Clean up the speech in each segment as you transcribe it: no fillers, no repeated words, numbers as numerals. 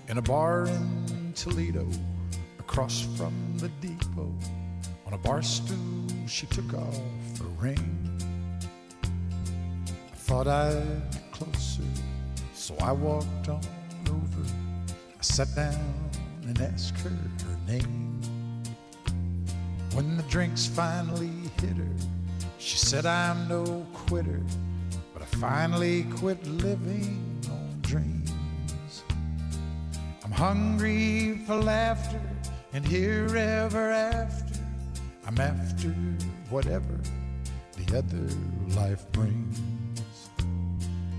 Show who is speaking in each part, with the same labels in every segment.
Speaker 1: in a bar in Toledo, across from the depot. On a bar stool, she took off her ring. I thought I'd get closer, so I walked on over. I sat down and asked her name. When the drinks finally hit her, she said, I'm no quitter, but I finally quit living on dreams. I'm hungry for laughter and here ever after. I'm after whatever the other life brings.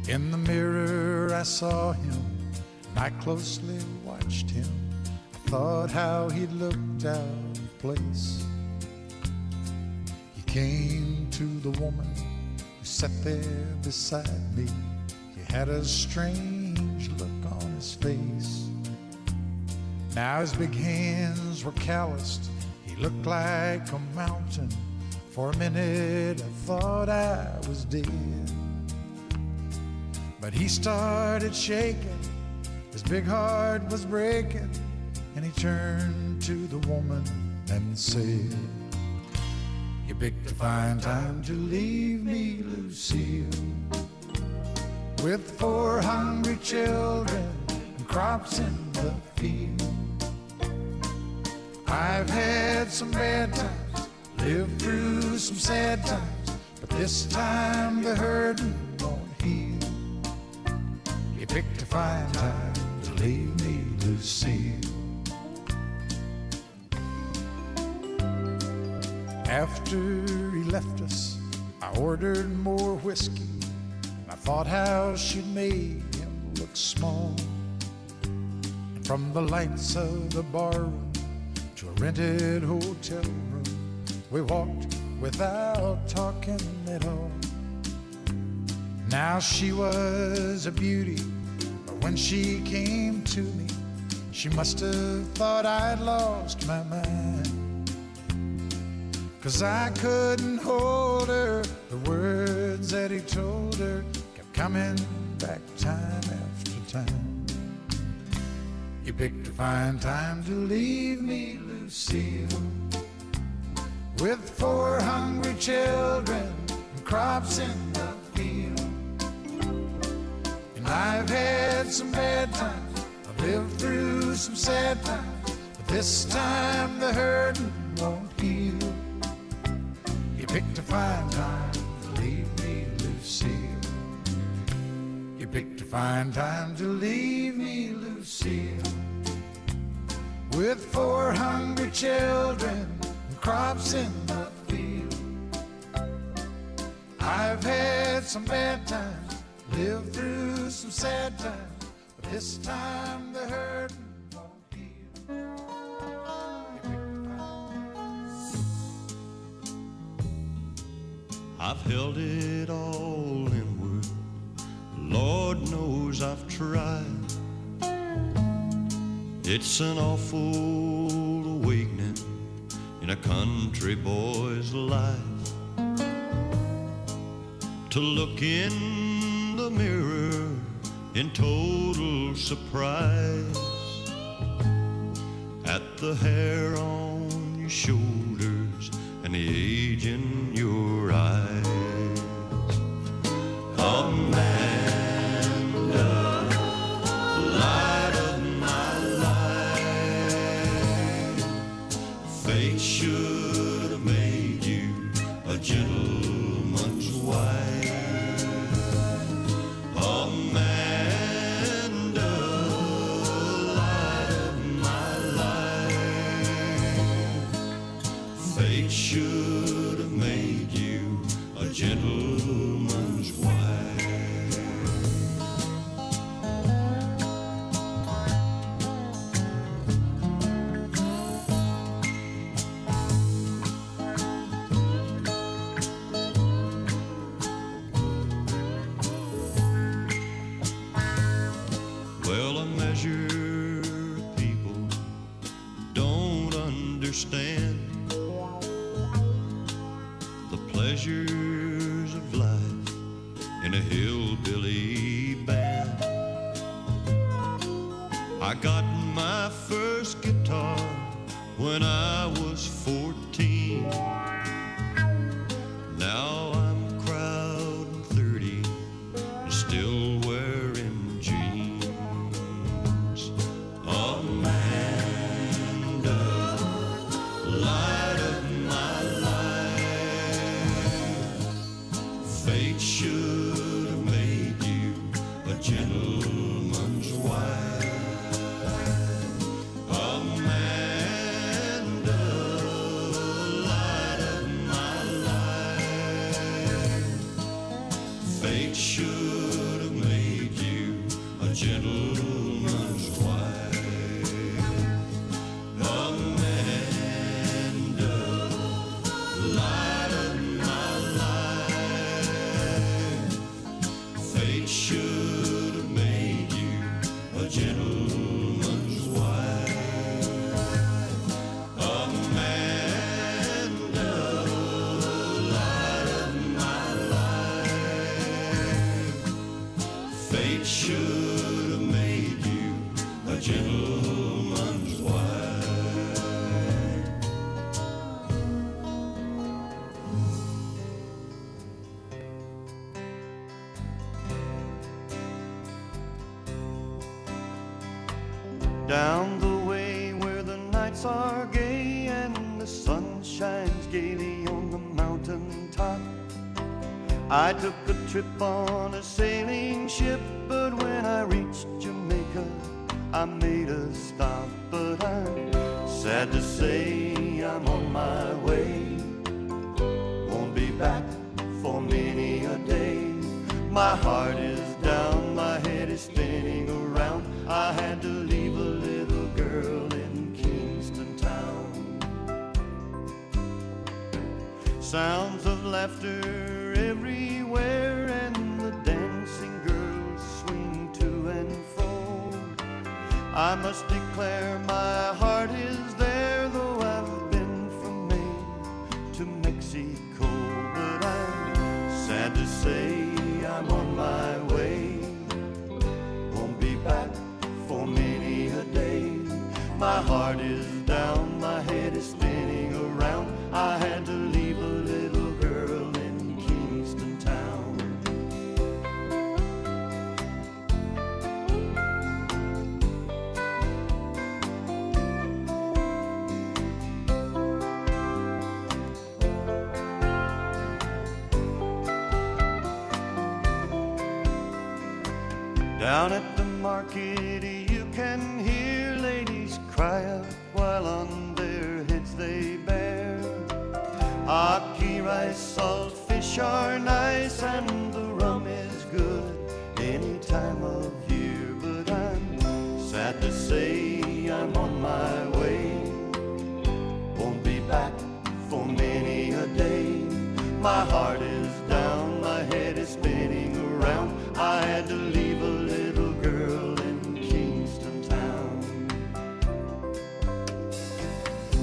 Speaker 1: In the mirror I saw him, and I closely watched him. I thought how he looked out of place. He came to the woman who sat there beside me. He had a strange look on his face. Now his big hands were calloused. He looked like a mountain. For a minute I thought I was dead. But he started shaking, his big heart was breaking, and he turned to the woman and said, you picked a fine time to leave me, Lucille, with 4 hungry children and crops in the field. I've had some bad times, lived through some sad times, but this time the hurting won't heal. You picked a fine time to leave me, Lucille. After he left us, I ordered more whiskey, and I thought how she'd made him look small. And from the lights of the barroom to a rented hotel room, we walked without talking at all. Now she was a beauty, but when she came to me, she must have thought I'd lost my mind. 'Cause I couldn't hold her, the words that he told her kept coming back time after time. You picked a fine time to leave me, Lucille, with 4 hungry children and crops in the field. And I've had some bad times, I've lived through some sad times, but this time the hurting won't heal. You picked a fine time to leave me, Lucille. You picked a fine time to leave me, Lucille, with 4 hungry children and crops in the field. I've had some bad times, lived through some sad times, but this time the hurting won't heal.
Speaker 2: I've held it all inward, Lord knows I've tried. It's an awful awakening in a country boy's life, to look in the mirror in total surprise at the hair on your shoulders and the age in your eyes. Amanda, light of my life, fate should have made you a gentleman's wife. Amanda, light of my life, fate should have made you a gentleman's wife. Well, a measure of people don't understand the pleasures of life in a hillbilly band. I got my first guitar when I was 14. Now I'm crowding 30 and still wearing jeans. Amanda, light of my life, fate should have made you a gentleman's wife. Should have made you a gentleman's wife. Amanda, light of my life, fate should have made you a gentleman's wife. Amanda, light of my life, fate should have made you a gentleman's wife. Down the way where the nights are gay and the sun shines gaily on the mountain top, I took a trip on a sailing ship, but when I reached Jamaica, I made a stop. But I'm sad to say I'm on my way, won't be back for many a day. My heart is down, my head is spinning around. I had to leave a little girl in Kingston town. Sounds of laughter everywhere, and the dancing girls swing to and fro. I must declare my heart is there, though I've been from Maine to Mexico. But I'm sad to say I'm on my way, won't be back for many a day. My heart is down, my head is spinning around. I had to leave a little girl in Kingston town. Down at the market you can hear ladies cry out while on their heads they bear. Ackee, rice, salt fish are nice, and the rum is good any time of year. But I'm sad to say I'm on my way, won't be back for many a day. My heart is down, my head is spinning around. I had to leave a little girl in Kingston town.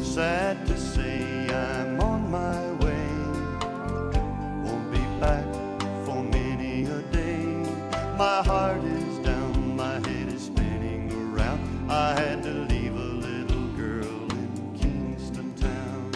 Speaker 2: Sad to say I'm on my way, won't be back for many a day. My heart is down, my head is spinning around. I had to leave a little girl in Kingston town.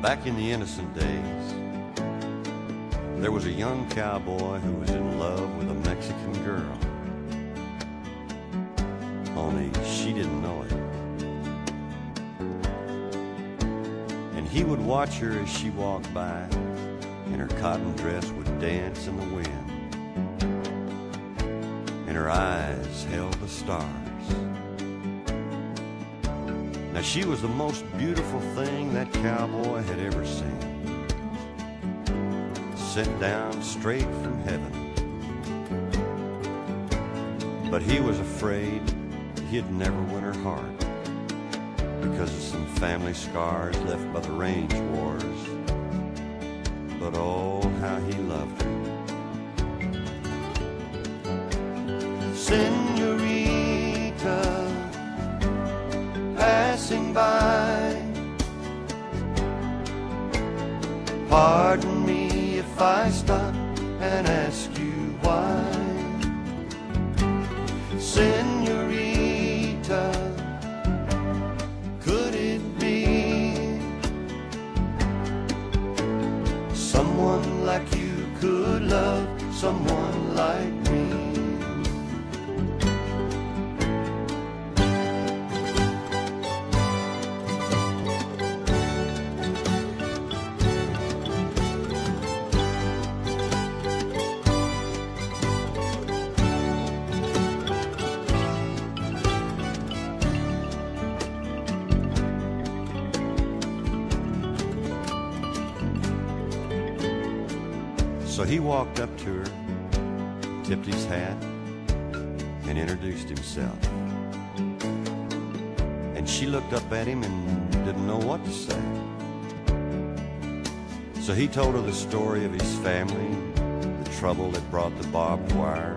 Speaker 2: Back in the innocent days, there was a young cowboy who was in love with a Mexican girl. Only she didn't know it. And he would watch her as she walked by, and her cotton dress would dance in the wind, and her eyes held the stars. Now she was the most beautiful thing that cowboy had ever seen, sent down straight from heaven. But he was afraid he'd never win her heart, because of some family scars left by the range wars. But oh, how he loved her. Senorita, passing by, pardon me if I stop and ask you why. Senorita, could it be someone like you could love someone like me? So he walked up to her, tipped his hat, and introduced himself. And she looked up at him and didn't know what to say. So he told her the story of his family, the trouble that brought the barbed wire,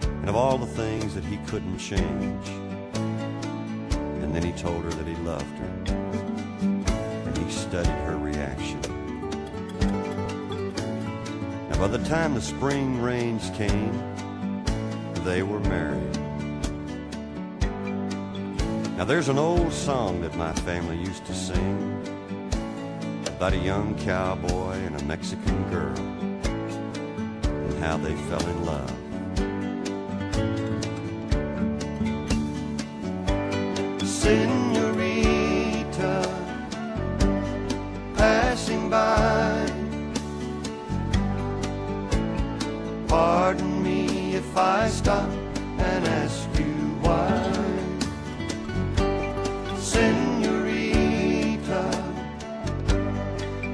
Speaker 2: and of all the things that he couldn't change. And then he told her that he loved her, and he studied her reaction. By the time the spring rains came, they were married. Now there's an old song that my family used to sing about a young cowboy and a Mexican girl and how they fell in love. Senorita, passing by, pardon me if I stop and ask you why. Senorita,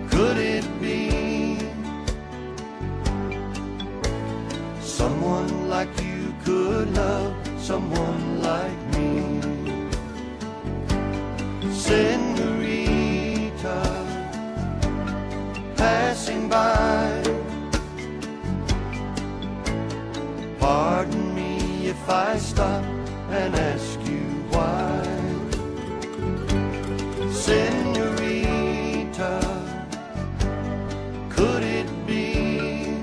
Speaker 2: could it be someone like you could love someone like me? Senorita, passing by, pardon me if I stop and ask you why. Senorita, could it be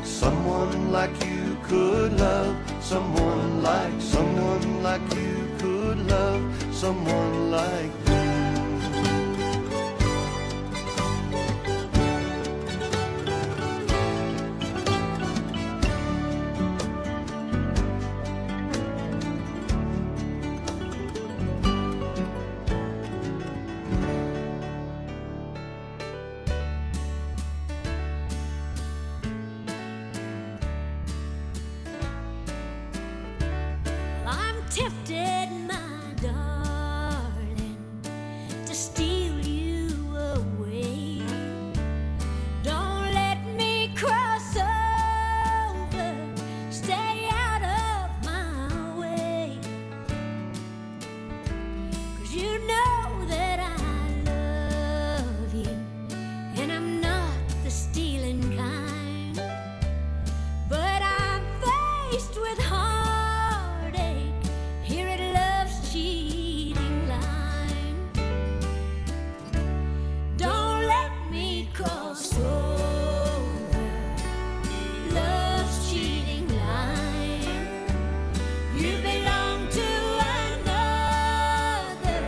Speaker 2: someone like you could love someone like you could love someone like me?
Speaker 3: Tempted, my darling, to steal you away. Don't let me cross over, stay out of my way. 'Cause you know that I love you, and I'm not the stealing kind. But I'm faced with heartache here at love's cheating line. Don't let me cross over love's cheating line. You belong to another,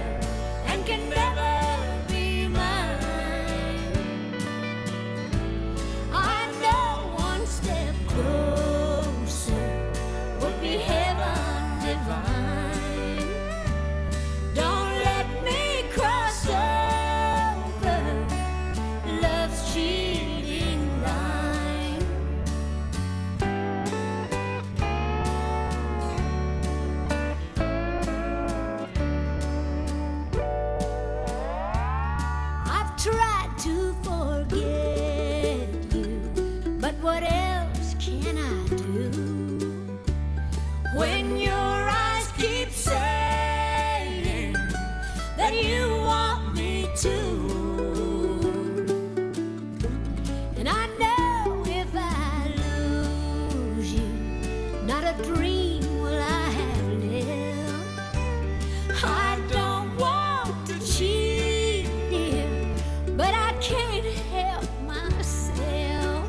Speaker 3: I don't want to cheat, dear, but I can't help myself.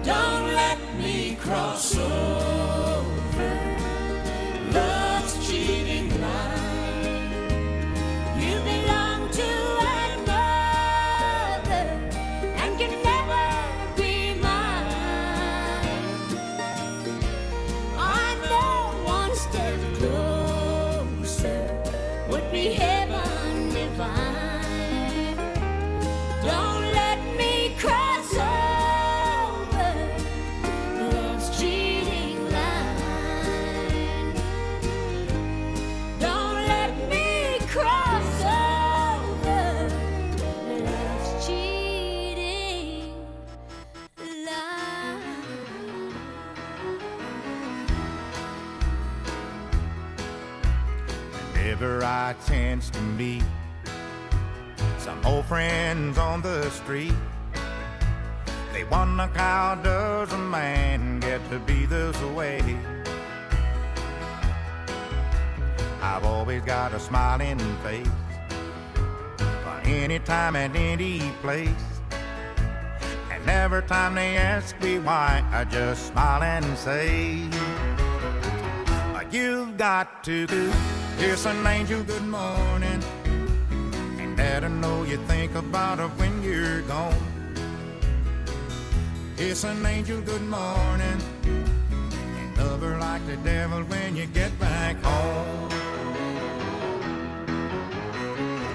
Speaker 3: Don't let me cross over love's cheating line. You belong to another and can never be mine. I know one step closer would be heaven divine. Don't let me cross over love's cheating line. Don't let me cross over love's cheating line.
Speaker 4: Whenever I chance to meet some old friends on the street, they wonder how does a man get to be this way. I've always got a smiling face for any time and any place, and every time they ask me why, I just smile and say, you've got to kiss an angel good morning and let her know you think about her when you're gone. Kiss an angel good morning and love her like the devil when you get back home.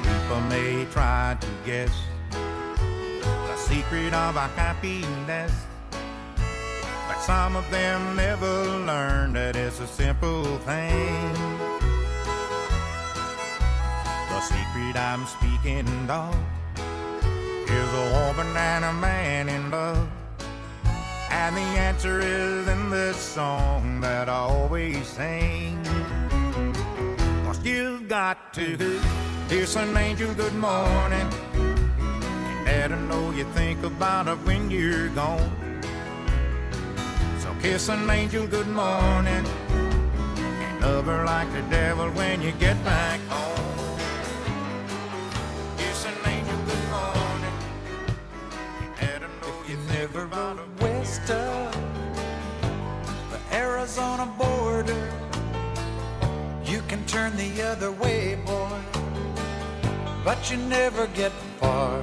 Speaker 4: People may try to guess the secret of our happiness, but some of them never learn that it's a simple thing. The secret I'm speaking of is a woman and a man in love, and the answer is in this song that I always sing. 'Cause you've got to kiss an angel good morning and let her know you think about her when you're gone. Kiss an angel good morning and love her like the devil when you get back home. Kiss an angel good morning and let her know you
Speaker 1: Never
Speaker 4: think about her
Speaker 1: rode west of the Arizona border. You can turn the other way, boy, but you never get far.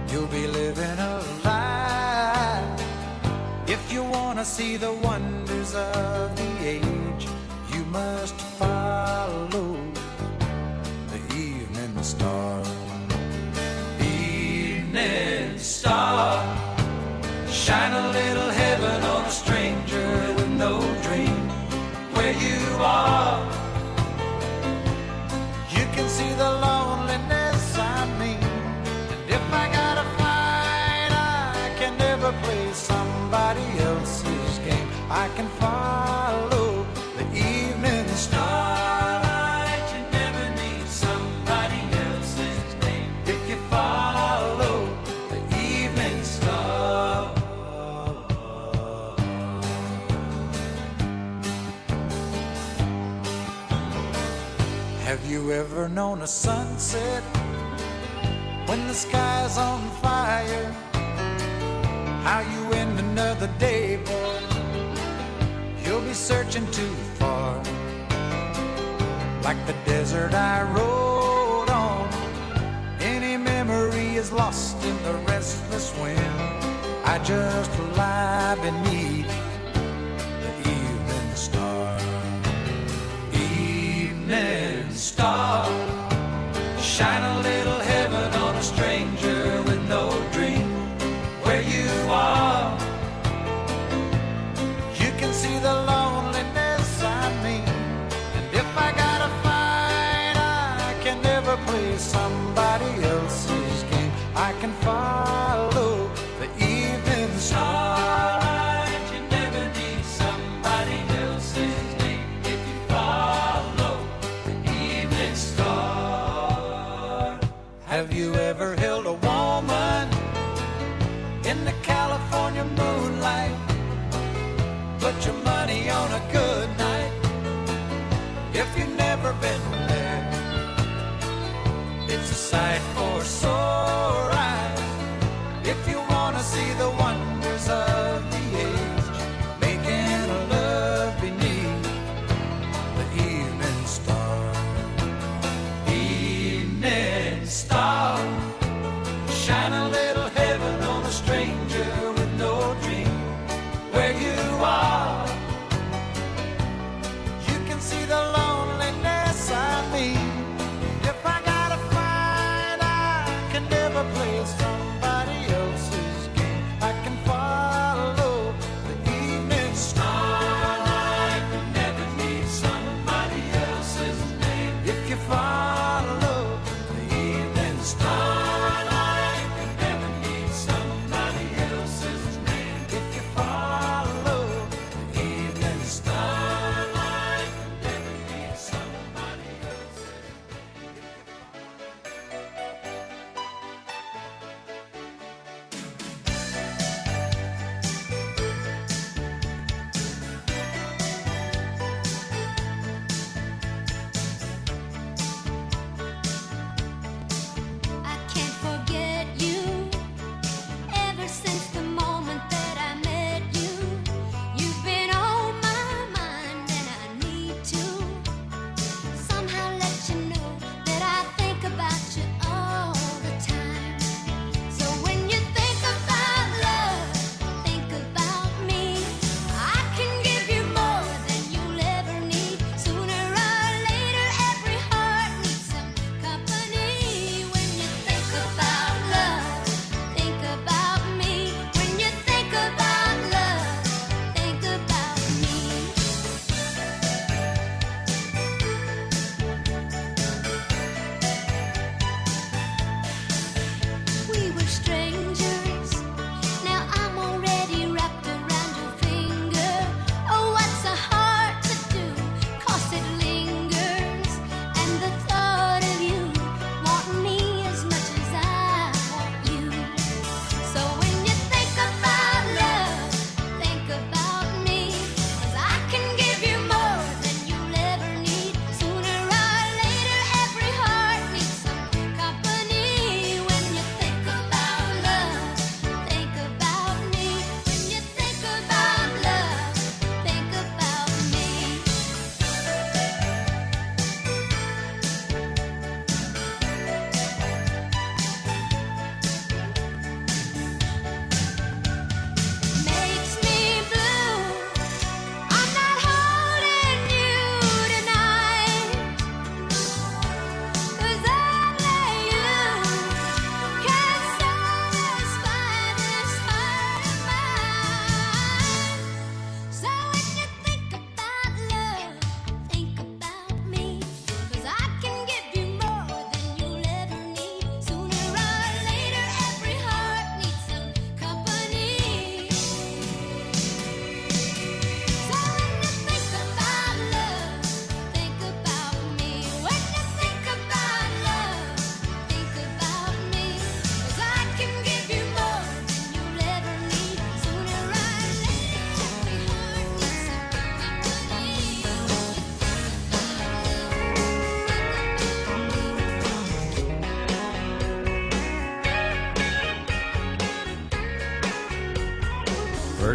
Speaker 1: You'll be living a lie if you want to see the wonders of the age. You must follow the evening star. Evening star, shine a little heaven on a stranger with no dream where you are. You can see the loneliness I mean, and if I gotta fight, I can never play somebody else's game. I can follow the evening starlight. You never need somebody else's name if you follow the evening star. Have you ever known a sunset when the sky's on fire? How you end another day, boy? You'll be searching too far. Like the desert I rode on, any memory is lost in the restless wind. I just lie beneath the evening star. Evening star, shine a little heaven on a stranger with no dream where you are. You can see the loneliness I mean, and if I gotta fight, I can never play somebody else's game. I can follow the evening starlight. You never need somebody else's name if you follow the evening star.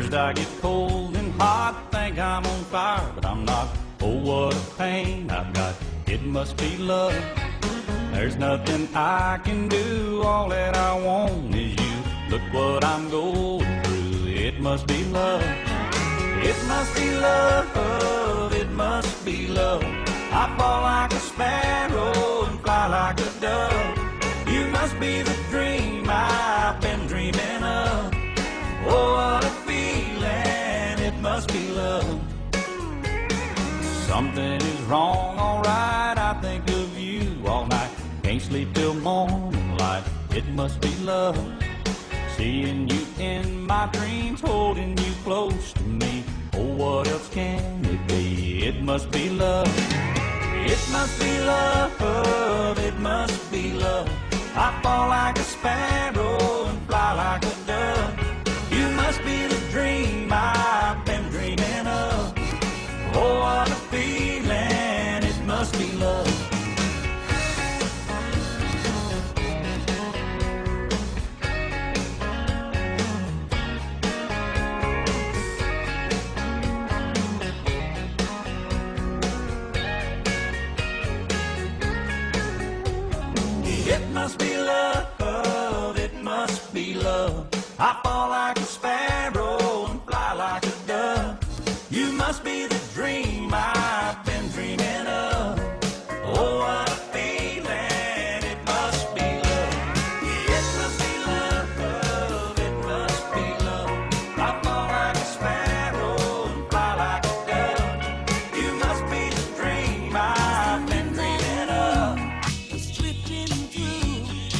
Speaker 2: First I get cold and hot, think I'm on fire, but I'm not. Oh, what a pain I've got, it must be love. There's nothing I can do, all that I want is you. Look what I'm going through, it must be love. It must be love, it must be love. I fall like a sparrow and fly like a dove. You must be the dream I've been dreaming of. Oh, what a feeling, it must be love. Something is wrong, alright, I think of you all night. Can't sleep till morning light, it must be love. Seeing you in my dreams, holding you close to me. Oh, what else can it be? It must be love. It must be love, it must be love. I fall like a sparrow and fly like a dove. You must be the dream I've been dreaming of. Oh, what a feeling, it must be love. It must be love, it must be love. I fall like a sparrow and fly like a dove. You must be the dream I've been dreaming of. Oh, what a feeling, it must be love. It must be love, it must be love. I fall like a sparrow and fly like a dove. You must be the dream I've been dreaming of.
Speaker 3: was drifting through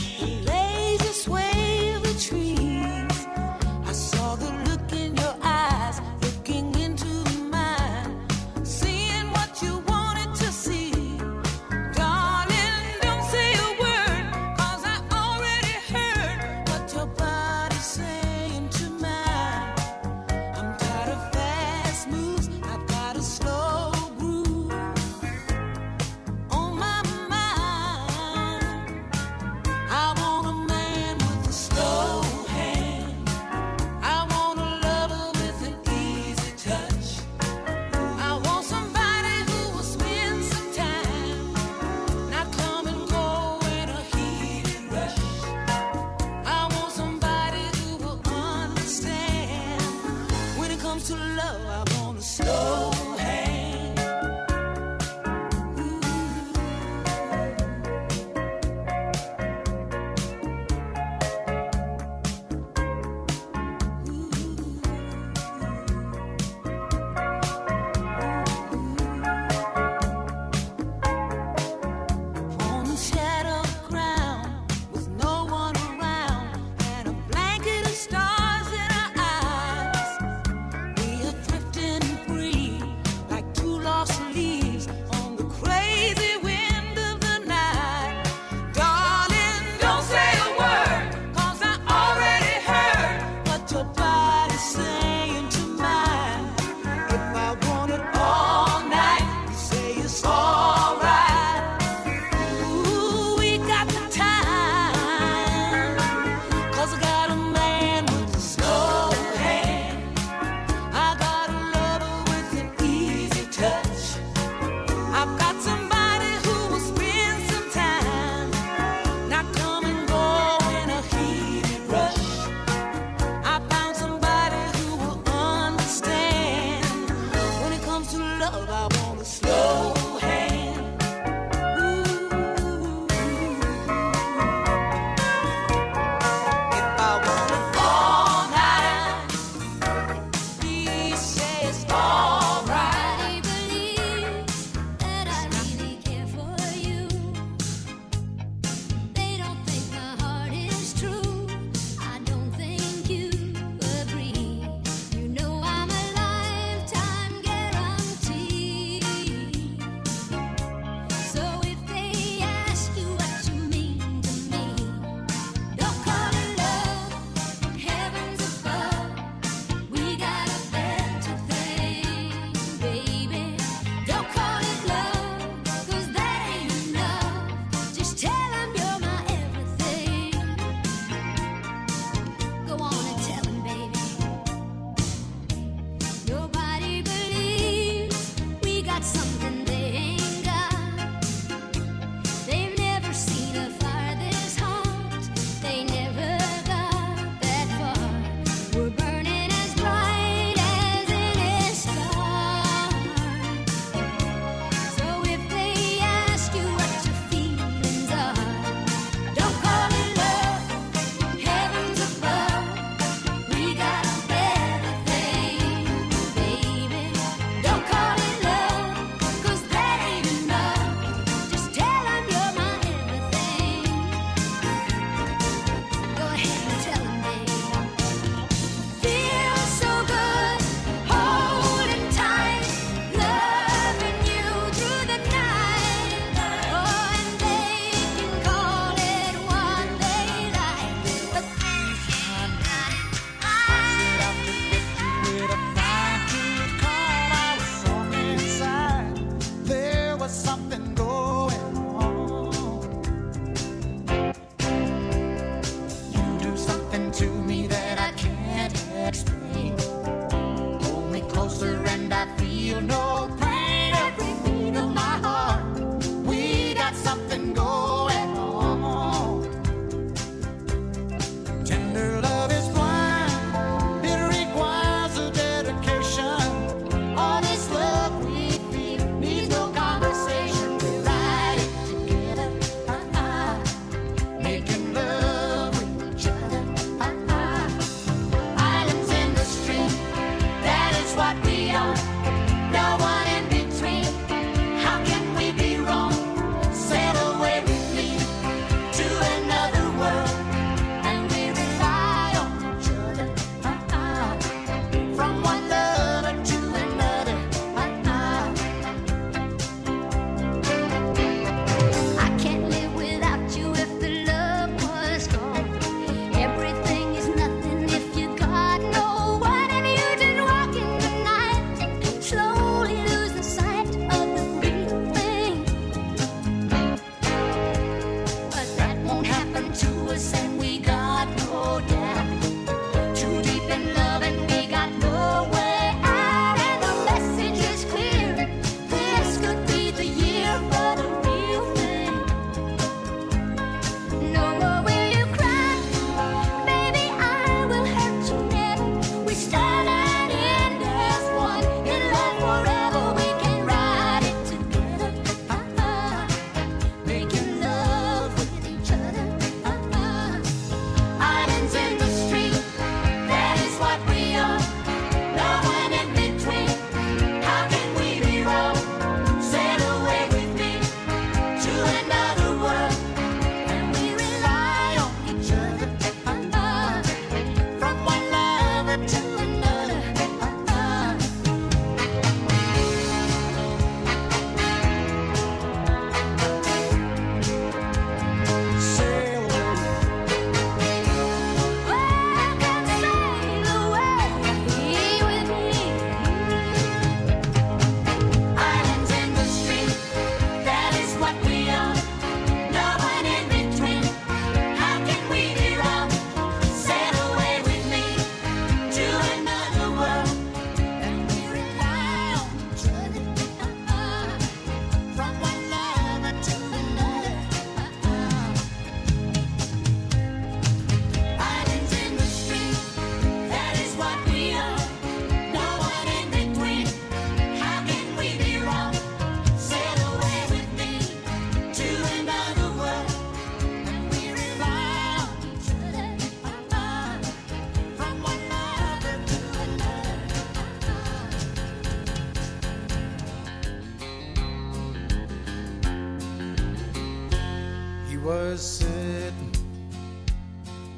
Speaker 1: was sitting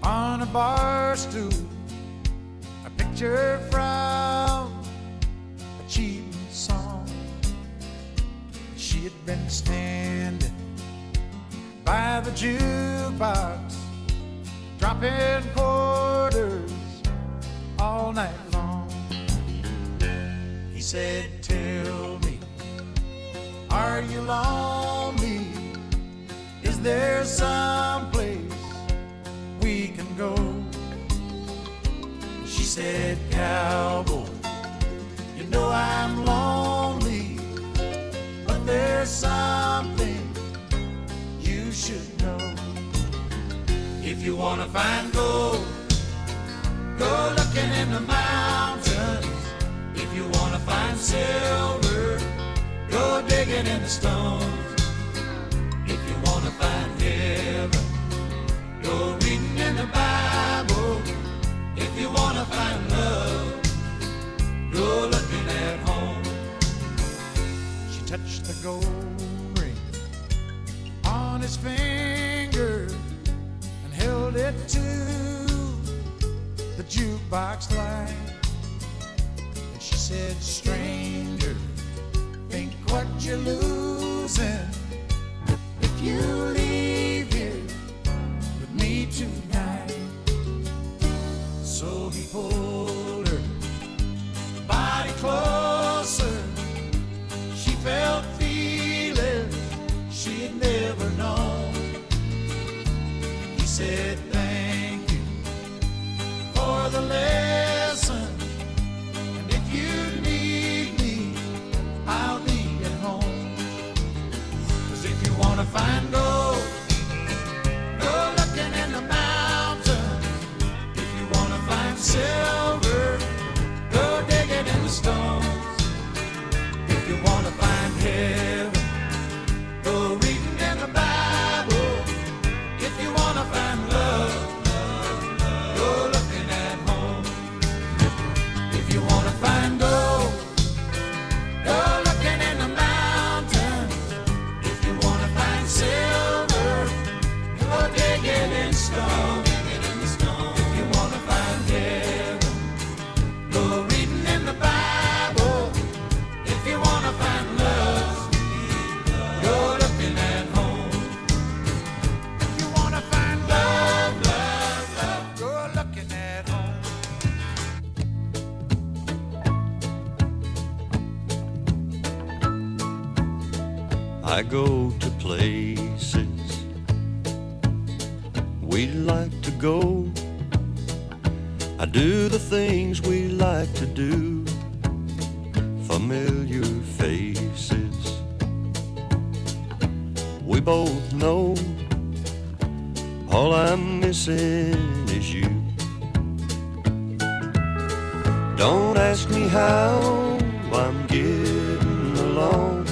Speaker 1: on a bar stool, a picture from a cheating song. She had been standing by the jukebox, dropping quarters all night long. He said, "Tell me, are you lonely? Is there some place we can go?" She said, "Cowboy, you know I'm lonely, but there's something you should know. If you wanna find gold, go looking in the mountains. If you wanna find silver, go digging in the stones. If you wanna find heaven, go reading in the Bible. If you wanna find love, go looking at home." She touched the gold ring on his finger and held it to the jukebox light. And she said, "Stranger, think what you're losing if you leave here with me tonight." So he pulled her body closer. She felt feelings she'd never known. He said, "Thank you for the lesson, and if you need me, I'll be at home. 'Cause if you wanna find gold, go looking in the mountains. If you wanna find silver, go digging in the stones. If you wanna find heaven, go reading in the Bible. If you wanna find love, go looking at home. If you wanna find gold, go looking in the mountains. If you wanna find silver, go digging in stone. If you wanna find heaven, go reading in the Bible. If you wanna find love, go looking at home. If you wanna find love, go looking at home."
Speaker 2: I go to places we like to go. I do the things we like to do. Familiar faces we both know. All I'm missing is you. Don't ask me how I'm getting along,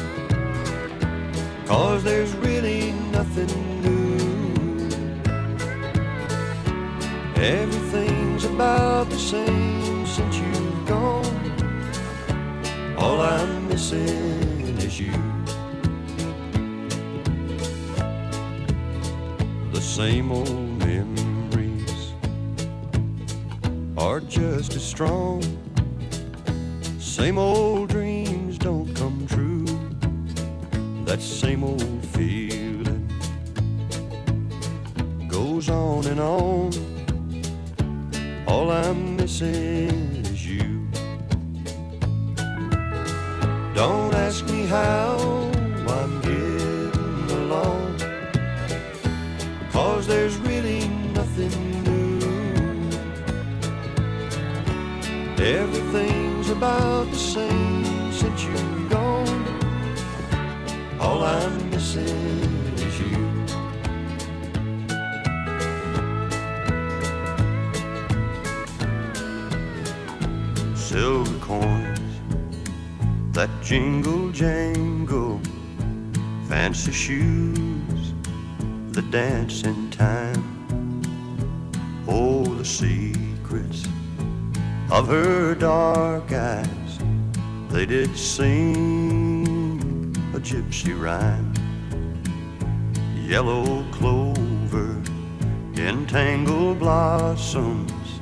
Speaker 2: 'cause there's really nothing new. Everything's about the same since you've gone. All I'm missing is you. The same old memories are just as strong. Same old dreams don't come true. That same old feeling goes on and on. All I'm missing is you. Don't ask me how I'm getting along, 'cause there's really nothing new. Everything's about the same since you've gone. All I'm missing is you. Silver coins that jingle jangle, fancy shoes that dance in time. Oh, the secrets of her dark eyes, they did sing a gypsy rhyme. yellow clover, entangled blossoms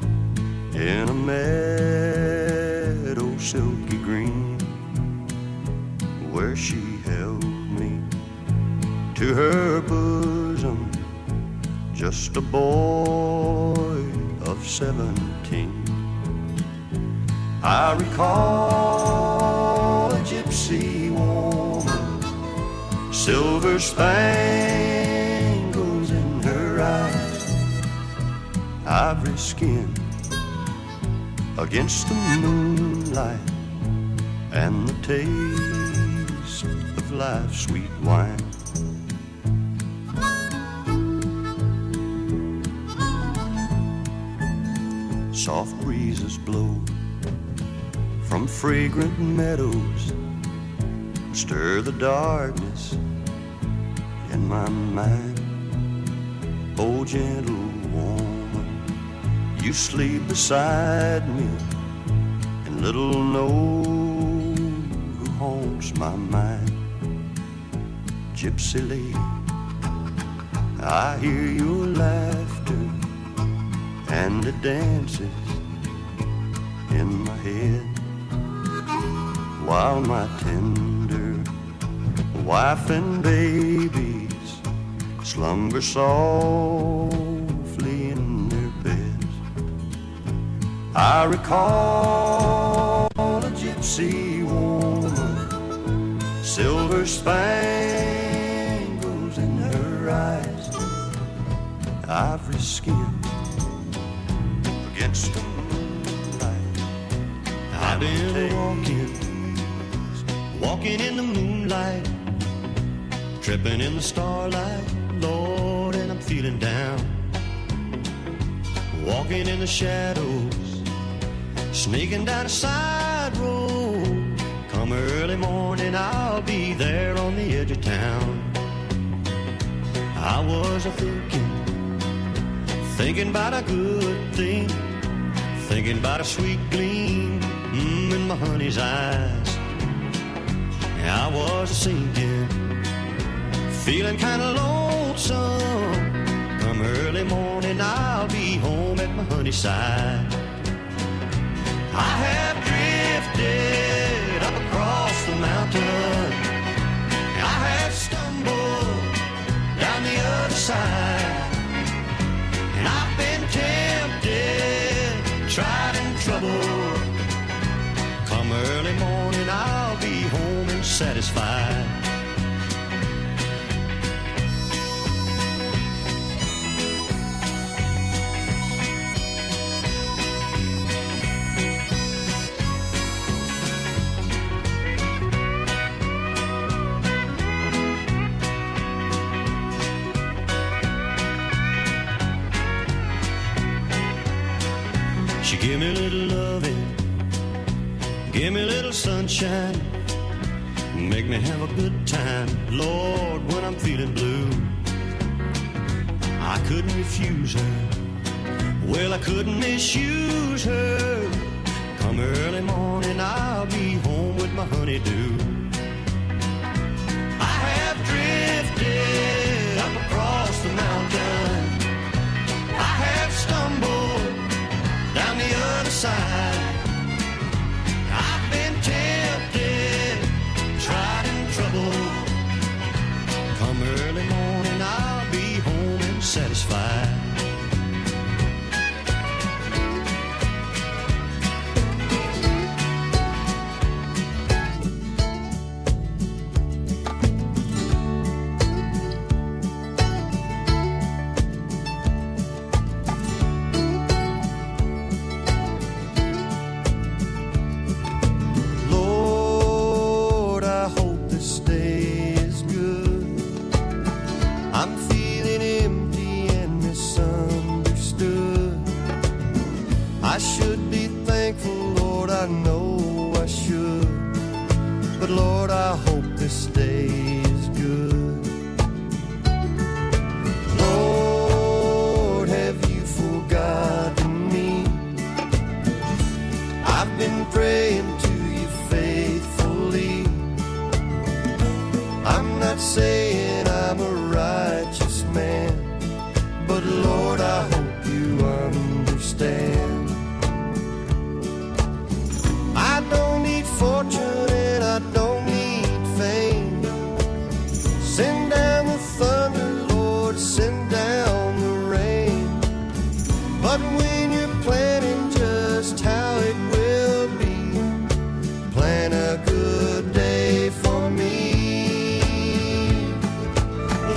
Speaker 2: in a meadow silky green, where she held me to her bosom, just a boy of 17. I recall a gypsy woman, silver spangles in her eyes, ivory skin against the moonlight, and the taste of life's sweet wine. Soft breezes blow from fragrant meadows, stir the darkness in my mind. Oh, gentle woman, you sleep beside me, and little know who haunts my mind. Gypsy lady, I hear your laughter, and it dances in my head, while my tender wife and babies slumber softly in their beds. I recall a gypsy woman, silver spangles in her eyes, ivory skin against the moonlight. I've been walking in the moonlight, tripping in the starlight, Lord, and I'm feeling down. Walking in the shadows, sneaking down a side road. Come early morning, I'll be there on the edge of town. I was thinking about a good thing, thinking about a sweet gleam in my honey's eyes. I was sinking, feeling kinda lonesome. Come early morning, I'll be home at my honey's side. I have drifted up across the mountain, I have stumbled down the other side, and I've been tempted, tried and troubled. Come early morning, I'll be home and satisfied. She give me a little loving, give me a little sunshine, make me have a good time, Lord, when I'm feeling blue. I couldn't refuse her, well, I couldn't misuse her. Come early morning, I'll be home with my honeydew. I have drifted up across the mountain, I have stumbled down the other side. I've been tempted, tried and troubled. Come early morning, I'll be home and satisfied. I should be thankful, Lord, I know I should. But Lord, I hope this day is good. Lord, have you forgotten me? I've been praying to you faithfully. I'm not saying I'm a righteous Send down the thunder, Lord, send down the rain. But when you're planning just how it will be, plan a good day for me.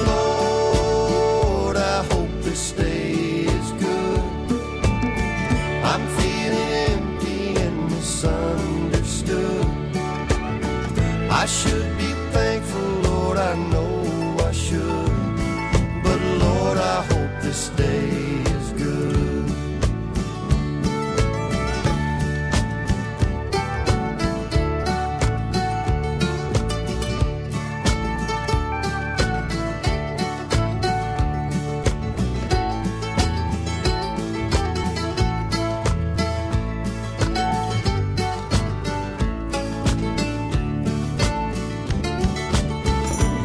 Speaker 2: Lord, I hope this day is good. I'm feeling empty and misunderstood. I should be thankful, Lord, I know I should. But Lord, I hope this day is good.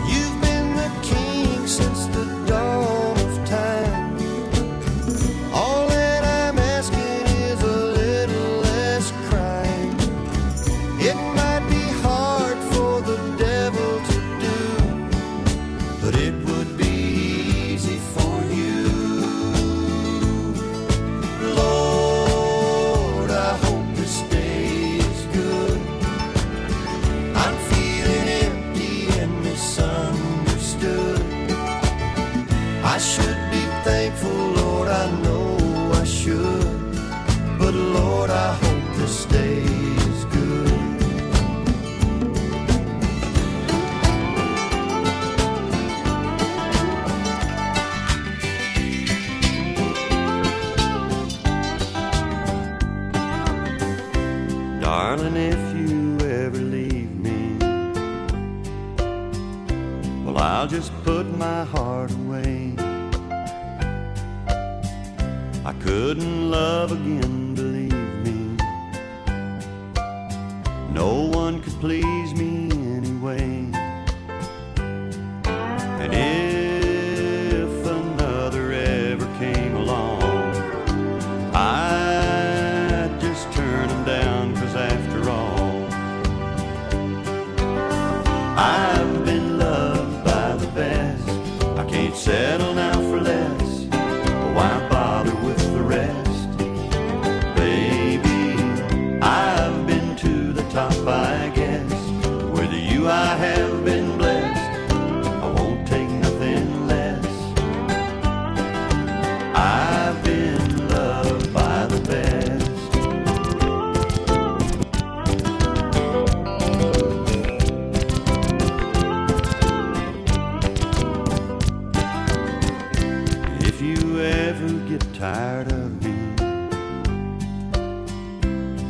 Speaker 2: You've been the king since the dawn of time. All that I'm asking is a little less crime. It might be hard for the devil to do, but it would be easy for you. Lord, I hope this day is good. I'm feeling empty and misunderstood. I should be thankful, Lord, I know I should. But Lord, I hope this day is good. Darling, if you ever leave me, well, I'll just put my heart away. I couldn't love again, believe me. No one could please me anyway. And if another ever came along, I'd just turn them down, 'cause after all, I've been loved by the best. I can't settle now for less. Why bother with the rest? Baby, I've been to the top, I guess. With you I have been blessed. I won't take nothing less. I've been loved by the best. If you ever get tired of me,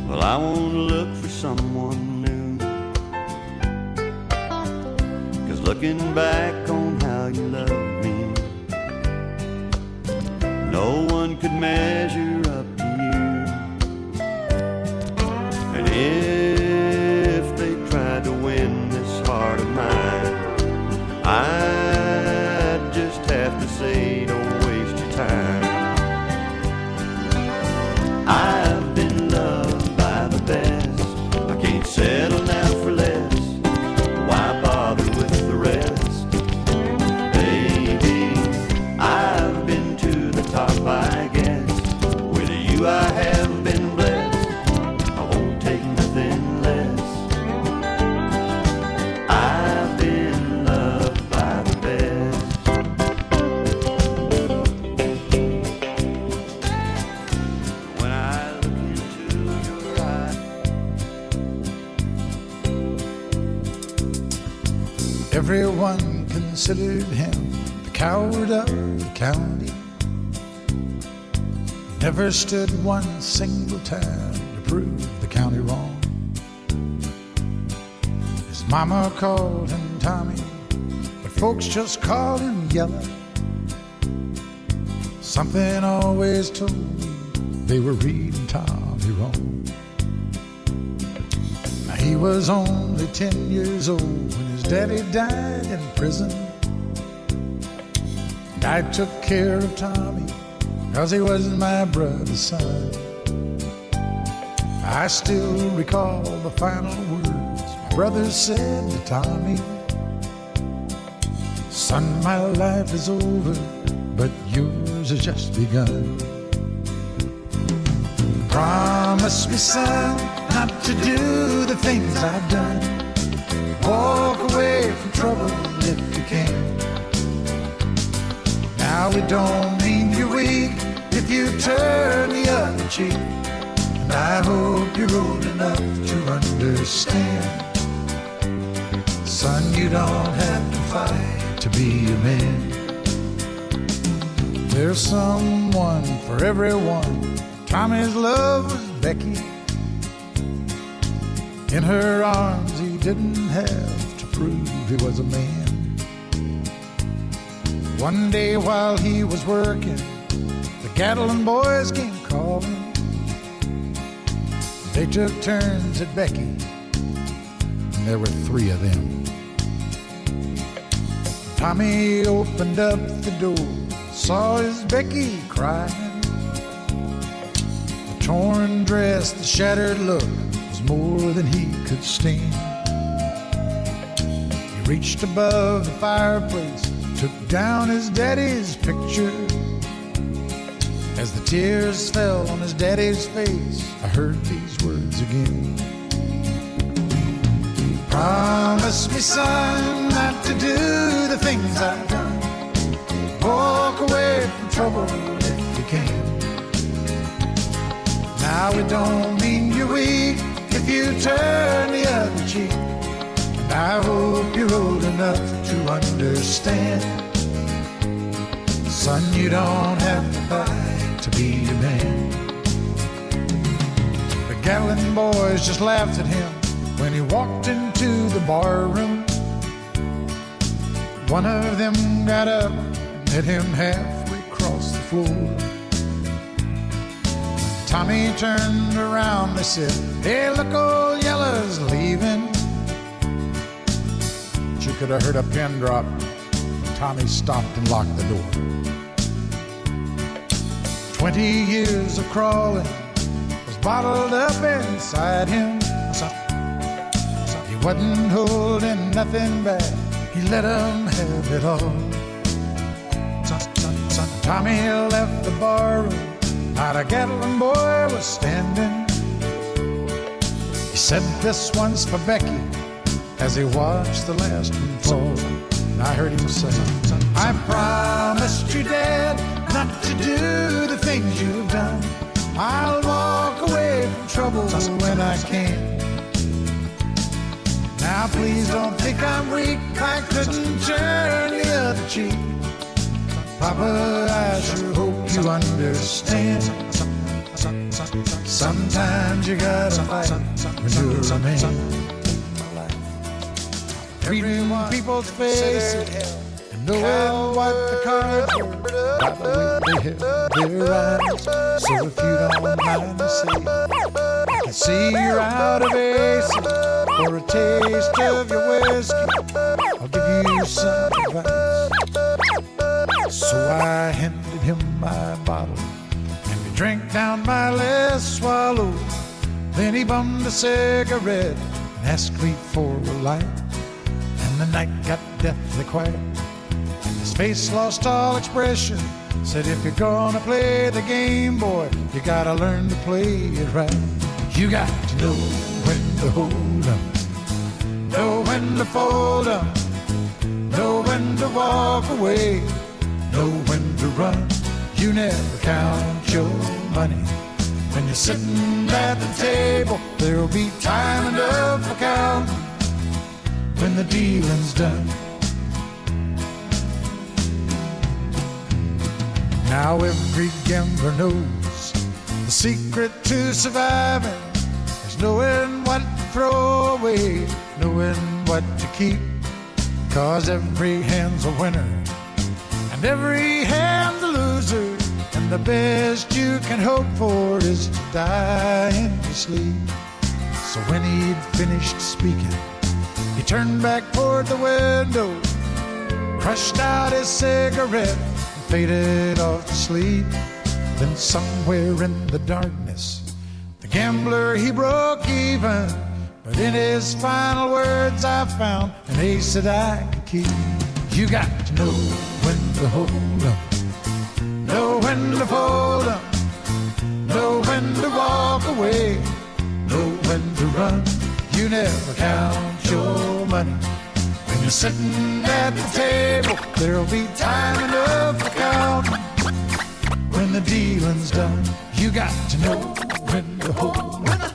Speaker 2: well, I won't look for someone new. 'Cause looking back on how you loved me, no one could measure up to you. And if they tried to win this heart of mine, I'd just have to say, don't waste your time. I've been loved by the best. I can't settle now for less. Why bother with the rest? Baby, I've been to the top, I guess. With you I have been blessed. I won't take nothing less. I've been loved by the best. When I look into your eyes,
Speaker 1: Everyone considered him the coward of the county. Never stood one single time to prove the county wrong. His mama called him Tommy, but folks just called him Yellow. Something always told me they were reading Tommy wrong. Now he was only 10 years old when his daddy died in prison. And I took care of Tommy 'cause he was my brother's son. I still recall the final words my brother said to Tommy. Son, my life is over, but yours has just begun. Promise me, son, not to do the things I've done. Walk away from trouble if you can. Now it don't mean you're weak if you turn the other cheek. And I hope you're old enough to understand. Son, you don't have to fight to be a man. There's someone for everyone. Tommy's love was Becky. In her arms he didn't have to prove he was a man. One day while he was working, the Gatlin boys came calling. They took turns at Becky, and there were 3 of them. Tommy opened up the door, saw his Becky crying. The torn dress, the shattered look was more than he could stand. He reached above the fireplace, took down his daddy's picture. As the tears fell on his daddy's face, I heard these words again. Promise me, son, not to do the things I've done. Walk away from trouble if you can. Now it don't mean you're weak if you turn the other cheek. And I hope you're old enough to understand. Son, you don't have to fight to be a man. The Gatlin boys just laughed at him when he walked into the bar room. One of them got up and met him halfway across the floor. Tommy turned around, they said, "Hey, look, old Yellow's leaving." But you could have heard a pin drop. Tommy stopped and locked the door. 20 years of crawling was bottled up inside him. He wasn't holding nothing back, he let him have it all. Tommy left the barroom, not a Gatlin boy was standing. He said, "This one's for Becky," as he watched the last one fall. And I heard him say, "I promised you, Dad, not to do the things you've done. I'll walk away from trouble when I can. Now please don't think I'm weak, I couldn't turn the other cheek. Papa, I sure hope you understand. Sometimes you gotta fight when you're a man." Reading people's faces and knowing what the cards were by the way they held their eyes. So if you don't mind me saying, I can see you're out of aces. For a taste of your whiskey, I'll give you some advice. So I handed him my bottle, and he drank down my last swallow. Then he bummed a cigarette and asked me for a light. And the night got deathly quiet, and his face lost all expression. Said, "If you're gonna play the game, boy, you gotta learn to play it right. You got to know when to hold 'em, know when to fold 'em, know when to walk away, know when to run. You never count your money when you're sitting at the table. There'll be time enough for counting when the dealing's done." Now every gambler knows the secret to surviving is knowing what to throw away, knowing what to keep. 'Cause every hand's a winner and every hand's a loser, and the best you can hope for is to die in your sleep. So when he'd finished speaking, he turned back toward the window, crushed out his cigarette, and faded off to sleep. Then somewhere in the darkness, the gambler, he broke even. But in his final words I found an ace that I could keep. You got to know when to hold up, know when to fold up, know when to walk away, know when to run. You never count your money when you're sitting at the table. There'll be time enough for counting when the dealing's done. You got to know when to hold up,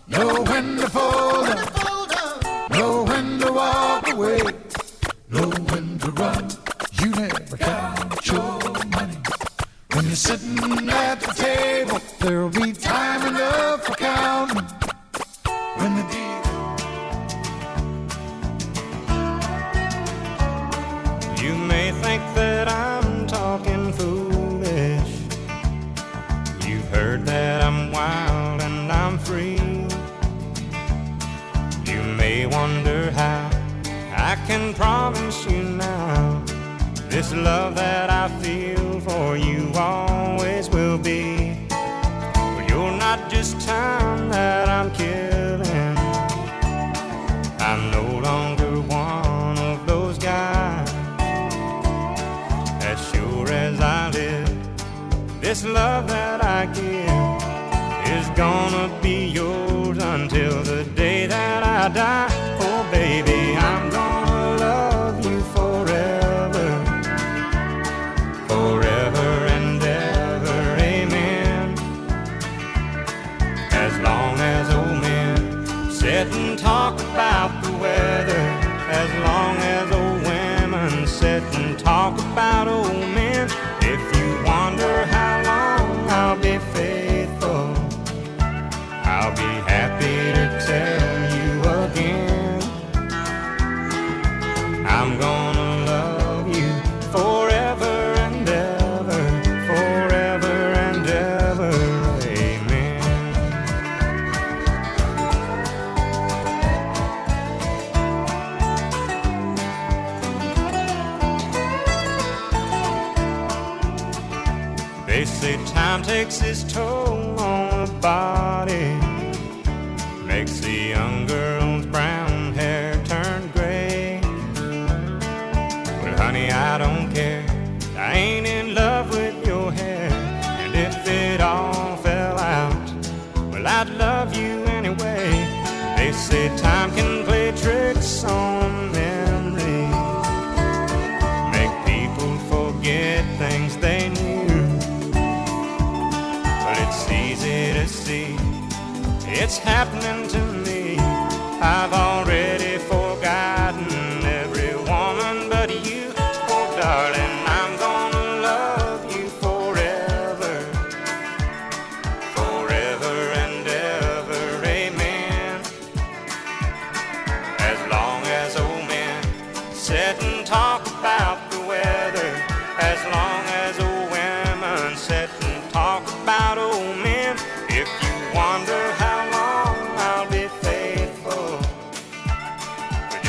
Speaker 1: know when to fold up, know when to walk away, know when to run. You never count your money when you're sitting at the table. There'll be time enough for counting when the deal.
Speaker 5: You may think that I'm talking foolish. You've heard that I'm wild and I'm free. You may wonder how I can promise you now this love that I feel for you always will be. But you're not just time that I'm killing. I'm no longer one of those guys. As sure as I live, this love that I give is gonna be yours until the day that I die. Oh baby, I'm gonna love you forever, forever and ever, amen. As long as old men sit and talk about the weather, as long as old women sit and talk about old men. If you wonder how long I'll be faithful, I'll be happy to tell you again. I'm gonna love you forever and ever, forever and ever, amen. They say time takes its toll on the body, makes the young girl's brown hair turn gray. Well, honey, I don't care. I ain't in love with your hair. And if it all fell out, well, I'd love you anyway. They say time can play tricks on memory, make people forget things they knew. It's easy to see, it's happening to me. I've already forgotten every woman but you. Oh darling, I'm gonna love you forever, forever and ever, amen. As long as old men sit and talk about the weather, as long as old women sit and talk about old men.